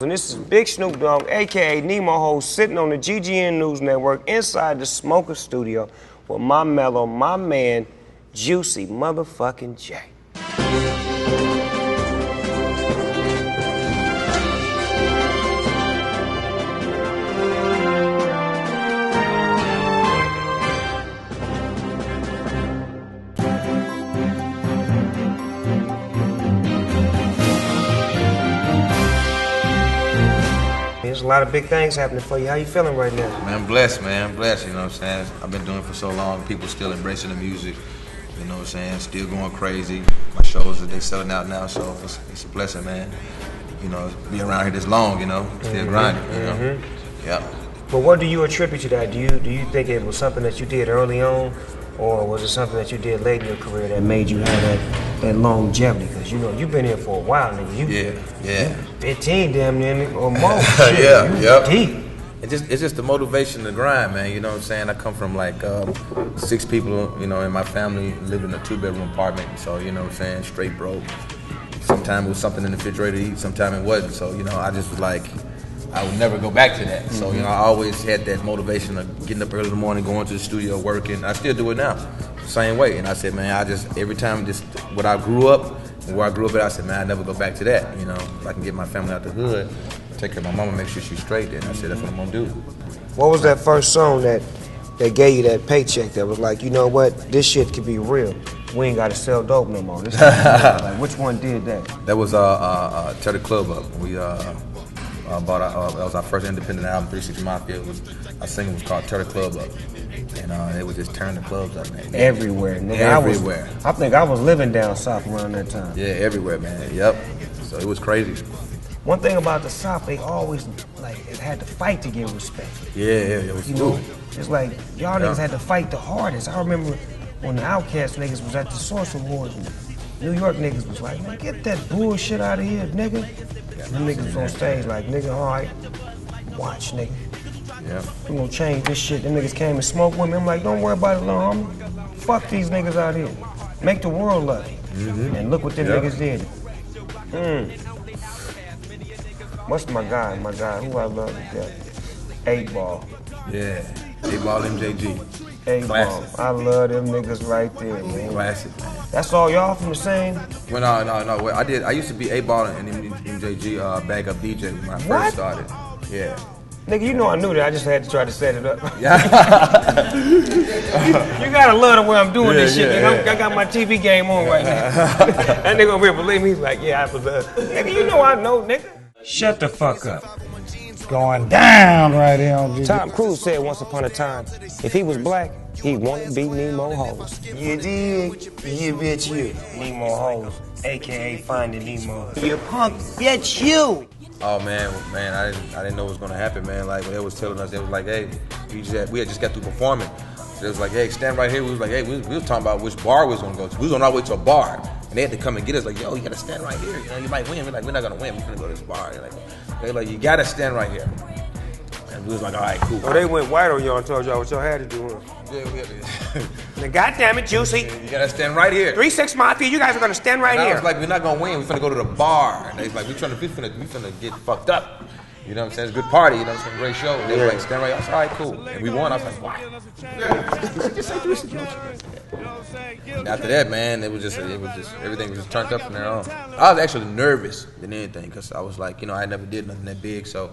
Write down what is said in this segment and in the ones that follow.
And this is Big Snoop Dogg, a.k.a. Nemo Hoes, sitting on the GGN News Network inside the Smoker Studio with my mellow, my man, Juicy motherfucking J. There's a lot of big things happening for you. How you feeling right now? Man, blessed, man. Blessed, you know what I'm saying? I've been doing it for so long. People still embracing the music, you know what I'm saying? Still going crazy. My shows, they selling out now, so it's a blessing, man. You know, be around here this long, you know, still grinding, you know? Yeah. But what do you attribute to that? Do you think it was something that you did early on, or was it something that you did late in your career that made you have that longevity? Because, you know, you've been here for a while, nigga. Yeah. 15 damn near, or more. Deep. It's just the motivation to grind, man. You know what I'm saying? I come from like 6 people, you know, in my family, live in a 2-bedroom apartment. So, you know what I'm saying, straight broke. Sometimes it was something in the refrigerator to eat, sometimes it wasn't. So, you know, I just was like, I would never go back to that. So, you know, I always had that motivation of getting up early in the morning, going to the studio, working. I still do it now, same way. And I said, man, every time what I grew up, where I grew up at, I said, man, I never go back to that. You know, if I can get my family out the hood, take care of my mama, make sure she's straight, then I said, that's what I'm gonna do. What was that first song that gave you that paycheck that was like, you know what, this shit could be real. We ain't gotta sell dope no more. This like, which one did that? That was Tear the Club Up. We bought that was our first independent album, 360 Mafia. Our single was called Tear the Club Up. And it was just turn the clubs up, man. Everywhere, nigga. Everywhere. I think I was living down south around that time. Yeah, everywhere, man. Yep. So it was crazy. One thing about the South, they always had to fight to get respect. Yeah, it was cool. It's like y'all niggas had to fight the hardest. I remember when the Outkast niggas was at the Source Awards, and New York niggas was like, man, get that bullshit out of here, nigga. And them niggas was on stage like, nigga, all right, watch, nigga. Yeah. We gonna change this shit. Them niggas came and smoked with me. I'm like, don't worry about it, little homie. Fuck these niggas out here. Make the world love you. And look what them niggas did. What's my guy, who I love to death? 8-Ball. Yeah, 8-Ball MJG. 8-Ball. I love them niggas right there, man. Classic, man. That's all y'all from the same? Well, no. I used to be 8-Ball and MJG backup DJ when I first started. Yeah. Nigga, you know I knew that. I just had to try to set it up. Yeah. You gotta love the way I'm doing this shit, nigga. I got my TV game on right now. That nigga over here believe me. He's like, yeah, I was nigga, you know I know, nigga. Shut the fuck up. It's going down right here on GGN. Tom Cruise said once upon a time, if he was black, he'd want to be Nemo Hoes. You dig? You bitch you. Nemo Hoes, a.k.a. Finding Nemo. You punk bitch you. Oh man, I didn't know what was gonna happen, man. Like when they was telling us, they was like, hey, we had just got through performing. So they was like, hey, stand right here. We was like, hey, we was talking about which bar we was gonna go to. We was on our way to a bar, and they had to come and get us. Like, yo, you gotta stand right here. You know, you might win. We're like, we're not gonna win. We're gonna go to this bar. They're like, you gotta stand right here. And we was like, all right, cool. Oh, they went white on y'all and told y'all what y'all had to do. Yeah, we had to. Now, goddamn it, Juicy. You gotta stand right here. 3-6 Mafia, you guys are gonna stand right here. I was like, we're not gonna win. We're finna go to the bar. And they was like, we finna get fucked up. You know what I'm saying? It's a good party. You know what I'm saying? Great show. And they were like, stand right here. I said, all right, cool. And we won. I was like, wow. And after that, man, it was just everything was just turned up from there on. I was actually nervous than anything because I was like, you know, I never did nothing that big, so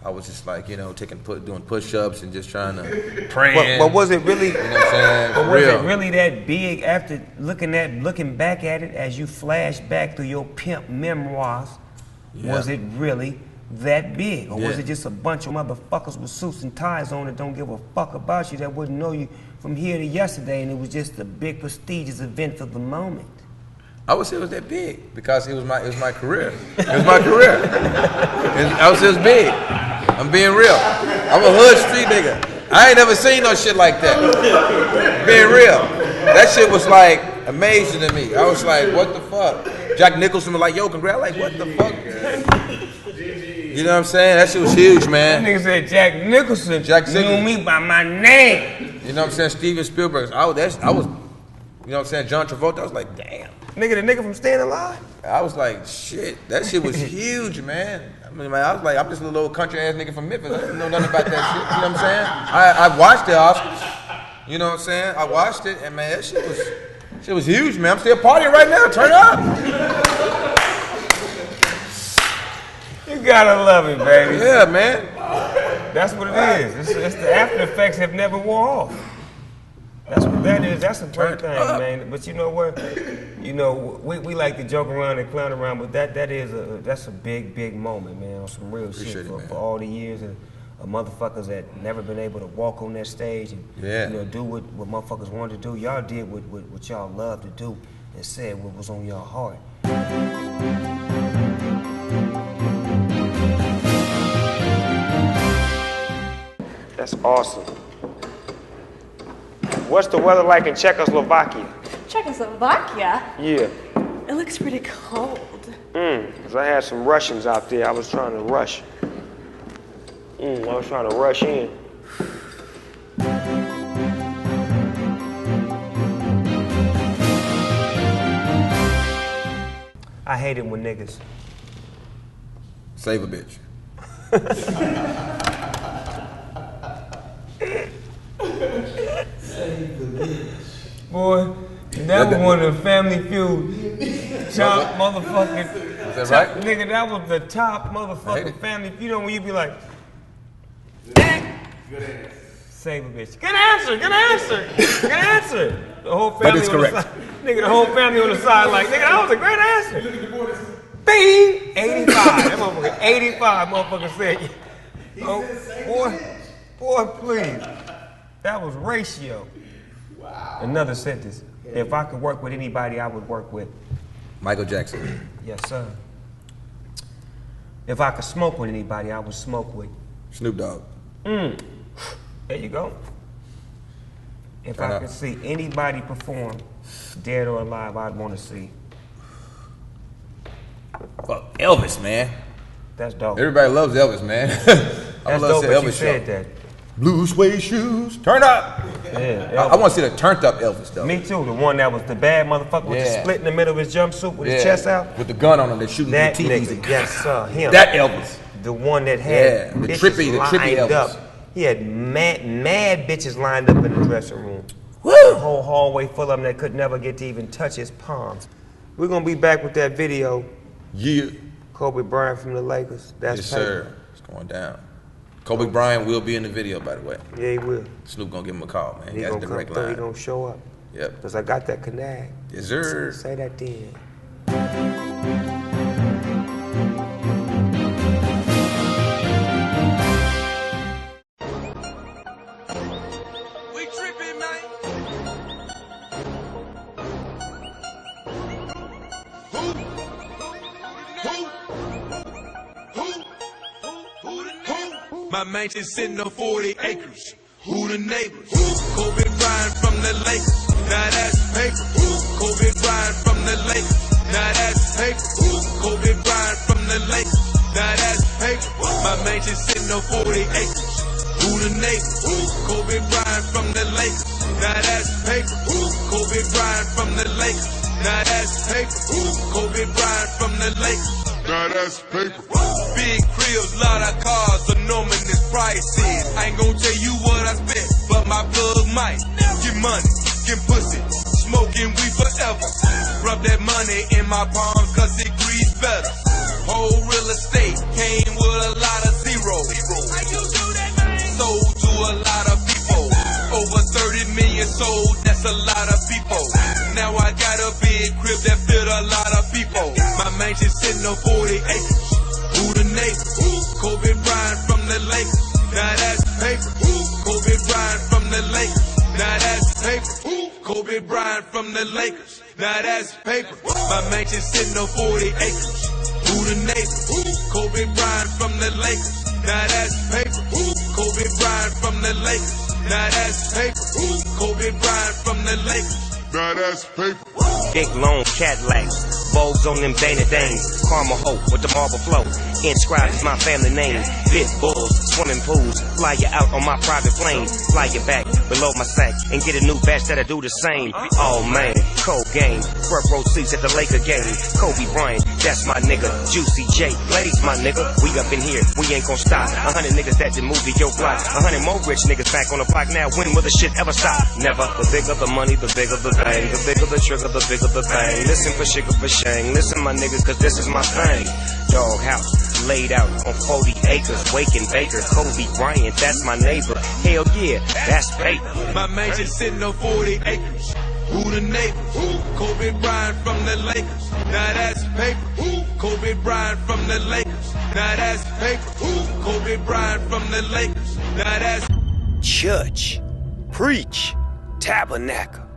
I was just like, you know, doing push-ups and just trying to pray. But was it really? You know what I'm saying? But was it really that big after looking back at it as you flash back through your pimp memoirs? Yeah. Was it really that big, or was it just a bunch of motherfuckers with suits and ties on that don't give a fuck about you, that wouldn't know you from here to yesterday, and it was just a big prestigious event for the moment? I would say it was that big because it was my career. It was my career. I was just big. I'm being real. I'm a hood street nigga. I ain't never seen no shit like that. Being real. That shit was like amazing to me. I was like, what the fuck? Jack Nicholson was like, yo, congrats. Like, what the fuck? You know what I'm saying? That shit was huge, man. That nigga said Jack Nicholson. Knew me by my name. You know what I'm saying? Steven Spielberg. I was, you know what I'm saying? John Travolta. I was like, damn. Nigga, the nigga from Staying Alive? I was like, shit, that shit was huge, man. I mean, man, I was like, I'm just a little country ass nigga from Memphis. I didn't know nothing about that shit. You know what I'm saying? I watched the Oscars. You know what I'm saying? I watched it, and man, that shit was huge, man. I'm still partying right now. Turn up. You gotta love it, baby. Yeah, man. That's what it is. It's the after effects have never wore off. That's what that is. That's a great thing, man. But you know what? You know, we like to joke around and clown around, but that's a big moment, man. On some real shit for all the years of motherfuckers that never been able to walk on that stage and you know do what motherfuckers wanted to do. Y'all did what y'all loved to do and said what was on your heart. That's awesome. What's the weather like in Czechoslovakia? Czechoslovakia? Yeah. It looks pretty cold. Because I had some Russians out there. I was trying to rush. I was trying to rush in. I hate it when niggas save a bitch. Boy, that was one of the Family Feud top motherfucking. Is that right? Nigga, that was the top motherfucking Family Feud. You know when you be like, save a bitch. Good answer, good answer, good answer. The whole family on the side. Nigga, the whole family on the side like, nigga, that was a great answer. Bing! 85. That motherfucker, 85 motherfucker said, oh, boy, please. That was ratio. Wow. Another sentence. If I could work with anybody, I would work with Michael Jackson. Yes, sir. If I could smoke with anybody, I would smoke with Snoop Dogg. There you go. If I could see anybody perform, dead or alive, I'd want to see. Fuck Elvis, man. That's dope. Everybody loves Elvis, man. That's dope that you said that. Blue suede shoes, turn up. Yeah, I want to see the turned up Elvis though. Me too, the one that was the bad motherfucker with the split in the middle of his jumpsuit with his chest out. With the gun on him, that shooting that through TVs. Yes, sir, him. That Elvis. The one that had the trippy Elvis. Up. He had mad bitches lined up in the dressing room. Woo! The whole hallway full of them that could never get to even touch his palms. We're gonna be back with that video. Yeah. Kobe Bryant from the Lakers. That's yes, sir. It's going down. Kobe Bryant will be in the video, by the way. Yeah, he will. Snoop gonna give him a call, man. He gonna come through. He gonna show up. Yep. Because I got that connect. Yes, sir. Say that then. We tripping, man. My mansion sitting on 40 acres. Who the neighbors? Kobe Bryant from the Lakers. Now that's paper. Kobe Bryant from the Lakers. Now that's paper. Kobe Bryant from the Lakers. Now that's paper. My mansion sitting on 40 acres. Who the neighbors? Kobe Bryant from the Lakers. Now that's paper. Kobe Bryant from the Lakers. Now that's paper. Kobe Bryant from the Lakers. Now that's paper. Big cribs, lot of cars, enormous prices. I ain't gon' tell you what I spent, but my plug might. Get money, get pussy, smoking weed forever. Rub that money in my palms cause it breathes better. Whole real estate came with a lot of zeros. Sold to a lot of people. Over 30 million sold, that's a lot of people. Now I got a big crib that fit a lot of people. My mansion sitting on 40 acres. Who the neighbors? Kobe Bryant from the Lakers. Now that's paper. Kobe Bryant from the Lakers. Now that's paper. Kobe Bryant from the Lakers. Now that's paper. My mansion sitting on 40 acres. Who the neighbors? Kobe Bryant from the Lakers. Now that's paper. Kobe Bryant from the Lakers. Now that's paper. Kobe Bryant from the Lakers. Now that's paper. Big long Cadillacs, Vogues on them Dana Danes. Karma Hope with the marble flow. Inscribed is my family name. Pit bulls, swimming pools. Fly you out on my private plane. Fly you back below my sack and get a new batch that'll do the same. Oh man, cold game. Front row seats at the Laker game. Kobe Bryant, that's my nigga. Juicy J, Blaze, my nigga. We up in here, we ain't gon' stop. 100 niggas that did move to your block. 100 more rich niggas back on the block now. When will the shit ever stop? Never. The bigger the money, the bigger the bang. The bigger the trigger, the bigger the bang. Listen for sugar for shang. Listen, my niggas, cause this is my thing. Dog house, laid out on 40 acres. Waking Baker, Kobe Bryant, that's my neighbor. Hell yeah, that's paper. My mansion sitting on 40 acres. Who the neighbors? Kobe Bryant from the Lakers. Now that's paper. Kobe Bryant from the Lakers. Now that's paper. Kobe Bryant from the Lakers. Now that's church, preach, tabernacle.